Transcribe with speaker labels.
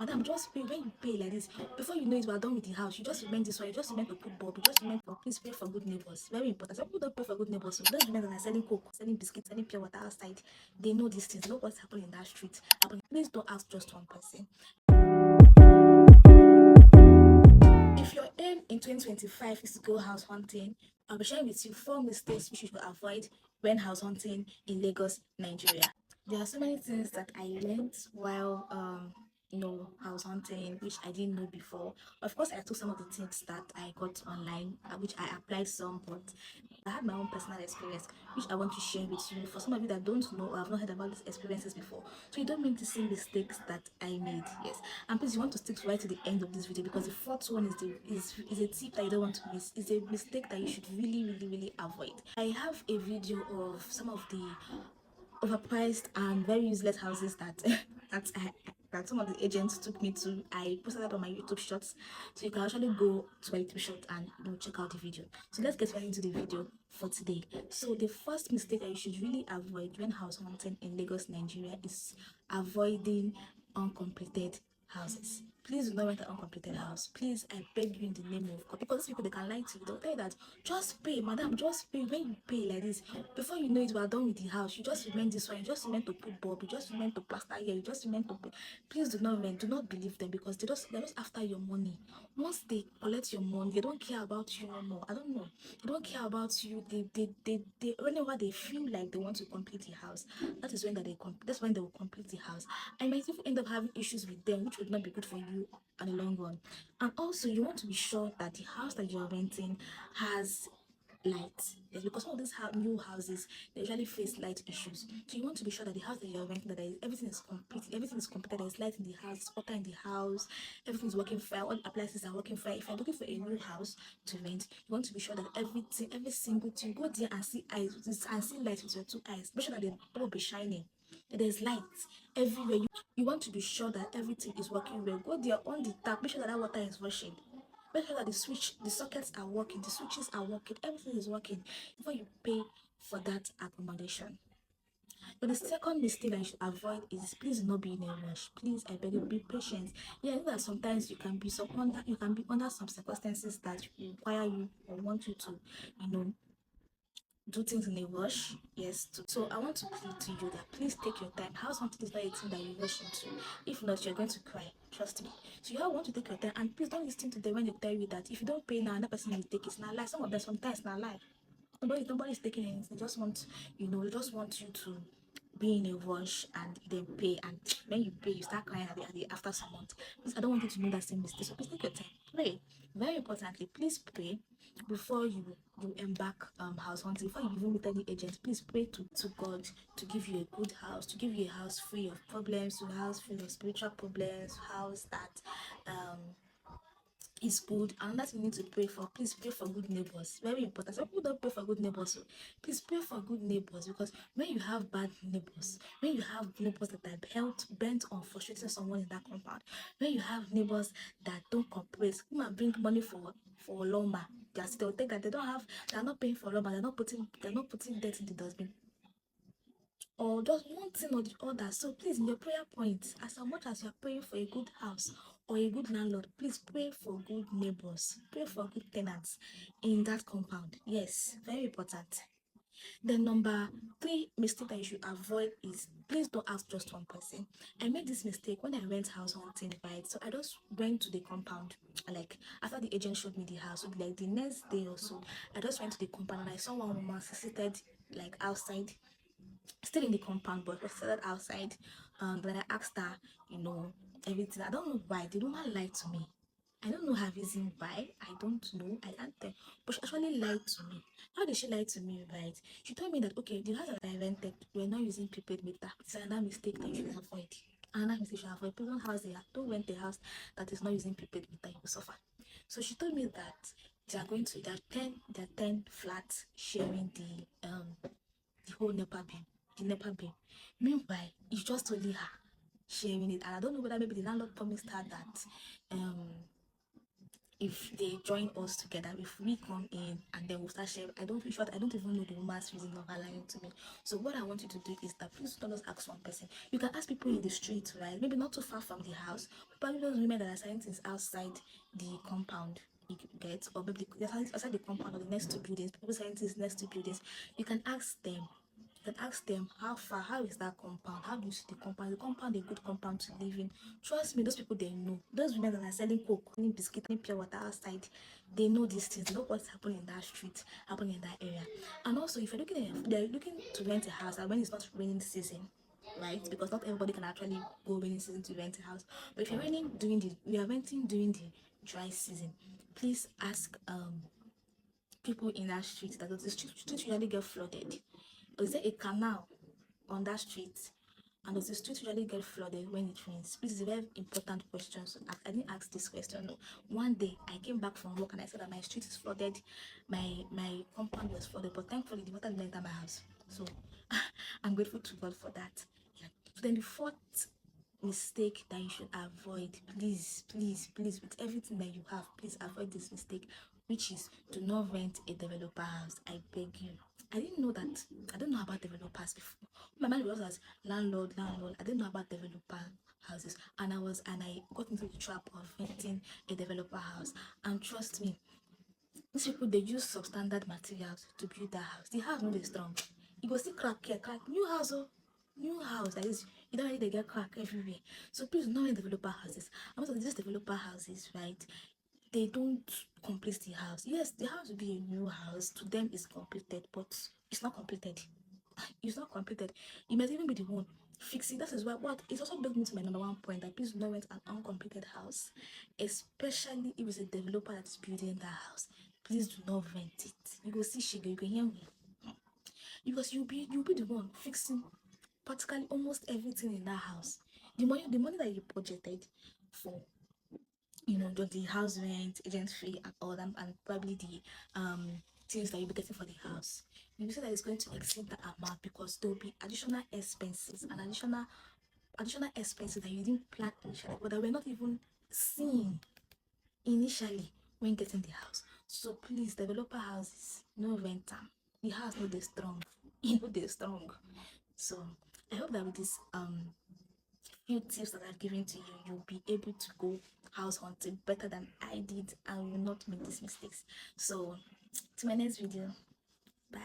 Speaker 1: Madam, just pay. When you pay like this, before you know it, we are done with the house. You just remain this way. You just remain to put bulb. You just remain for please pay for good neighbors. Very important. Some people don't pay for good neighbors. So those women that are selling coke, selling biscuits, selling pure water outside, they know these things. They know what's happening in that street. Please don't ask just one person. If your aim in 2025 is to go house hunting, I'll be sharing with you 4 mistakes you should avoid when house hunting in Lagos, Nigeria. There are so many things that I learned while house hunting, which I didn't know before. Of course, I took some of the things that I got online, which I applied some, but I had my own personal experience, which I want to share with you. For some of you that don't know or have not heard about these experiences before, so you don't make the same mistakes that I made. Yes, and please, you want to stick right to the end of this video because the fourth one is a tip that you don't want to miss. Is a mistake that you should really avoid. I have a video of some of the overpriced and very useless houses that that some of the agents took me to. I posted that on my YouTube shorts, so you can actually go to my YouTube short and check out the video. So let's get right into the video for today. So the first mistake that you should really avoid when house hunting in Lagos, Nigeria is avoiding uncompleted houses. Please do not rent an uncompleted house. Please, I beg you in the name of God. Because these people, they can lie to you. They'll tell you that just pay, madam, just pay. When you pay like this, before you know it, we are done with the house. You just remain this one. You just remain to put bulb. You just remain to plaster here. You just remain to pay. Please do not believe them because they're just after your money. Once they collect your money, they don't care about you no more. I don't know. They don't care about you. They whenever they feel like they want to complete the house, that's when they will complete the house. I might even end up having issues with them, which would not be good for you in the long run. And also, you want to be sure that the house that you're renting has light. Yes, because some of these new houses, they usually face light issues. So you want to be sure that the house that you're renting, everything is complete, everything is completed, there's light in the house, water in the house, everything is working fine, all the appliances are working fine. If you're looking for a new house to rent, you want to be sure that everything, every single thing, go there and see eyes and see light with your two eyes. Make sure that the bulb is shining, that there's light everywhere. You want to be sure that everything is working well. Go there on the tap, make sure that water is rushing. Make sure that the sockets are working, the switches are working, everything is working before you pay for that accommodation. But the second mistake that you should avoid is please do not be in a rush. Please, I beg you, be patient. Yeah, I know that sometimes you can be under some circumstances that require you or want you to, you know, do things in a rush. Yes. So I want to plead to you that please take your time. House hunting is not a thing that you rush into. If not, you're going to cry. Trust me. So you want to take your time and please don't listen to them when they tell you that if you don't pay now, another person will take it. It's not lie. Some of them sometimes not lie. Nobody's taking anything. They just want, they just want you to be in a rush and then pay. And when you pay, you start crying after some month. Please, I don't want you to make that same mistake. So please take your time. Pray. Very importantly, please pray before you embark house hunting. Before you even meet any agent, please pray to God to give you a good house, to give you a house free of problems, a house free of spiritual problems, house that is good. And that you need to pray for, please pray for good neighbors. Very important. Some people don't pray for good neighbors, so please pray for good neighbors, because when you have bad neighbors, when you have neighbors that are bent on frustrating someone in that compound, when you have neighbors that don't cooperate, come and bring money for lumber, they'll take that. They're not paying for lumber, they're not putting dirt in the dustbin, or just one thing or the other. So please, in your prayer points, as much as you're praying for a good house or a good landlord, please pray for good neighbors, pray for good tenants in that compound. Yes, very important. The number three mistake that you should avoid is please don't ask just one person. I made this mistake when I went house hunting, right? So I just went to the compound, like after the agent showed me the house, so like the next day or so, I just went to the compound and I saw one woman seated like outside, still in the compound, but was seated outside. Then I asked her, everything. I don't know why the woman lied to me. I don't know her reason why. I don't know. I can't tell. But she actually lied to me. How did she lie to me, right? She told me that, okay, the house that I rented, we're not using prepaid meter. It's another mistake that you should avoid. Another mistake you should avoid. Don't rent a house that is not using prepaid meter. You will suffer. So she told me that there are 10 flats sharing the whole NEPA bill, the NEPA bill. Meanwhile, it's just only her sharing it. And I don't know whether maybe the landlord promised her that if they join us together, if we come in and then we'll start sharing. I don't even know the woman's reason of her lying to me. So what I want you to do is that please don't just ask one person. You can ask people in the street, right? Maybe not too far from the house. Probably those women that are selling things outside the compound. You get, or maybe they're outside the compound or the next two buildings. People selling things next to buildings. You can ask them. You can ask them how is that compound? How do you see the compound? The compound a good compound to live in? Trust me, those people they know. Those women that are selling coke, selling biscuit, selling pure water outside, they know these things. They know what's happening in that street, happening in that area. And also, if they're looking to rent a house, and when it's not raining season, right? Because not everybody can actually go raining season to rent a house. But if you are renting during the dry season, please ask people in that street that the street usually get flooded. Or is there a canal on that street? And does the street usually get flooded when it rains? This is a very important question. So I didn't ask this question. No. One day I came back from work and I said that my street is flooded, my compound was flooded, but thankfully the water didn't enter my house. So I'm grateful to God for that. Yeah. So then the fourth mistake that you should avoid, please, with everything that you have, please avoid this mistake, which is do not rent a developer house. I beg you. I didn't know that. I don't know about developers before. My mind was as landlord. I didn't know about developer houses, and I got into the trap of renting a developer house. And trust me, these people they use substandard materials to build that house. The house not dey strong. You go see crack here, crack. New house, oh, new house. That is, you don't really they get crack everywhere. So please do not rent developer houses. And most of these developer houses, right? They don't complete the house. Yes, the house will be a new house. To them, it's completed, but it's not completed. It's not completed. You might even be the one fixing. That is why what it also brings me to my number one point that please do not rent an uncompleted house, especially if it's a developer that is building that house. Please do not rent it. You go see Shigo, you go hear me. Because you'll be the one fixing practically almost everything in that house. The money that you budgeted for, the house rent, agent fee, and all that, and probably the things that you'll be getting for the house. You say that it's going to exceed the amount because there will be additional expenses and additional expenses that you didn't plan initially, but that were not even seen initially when getting the house. So please, developer houses, no rent them. The house no dey strong, e no dey strong. So I hope that with this few tips that I've given to you, you'll be able to go house hunting better than I did and will not make these mistakes. So, to my next video, bye.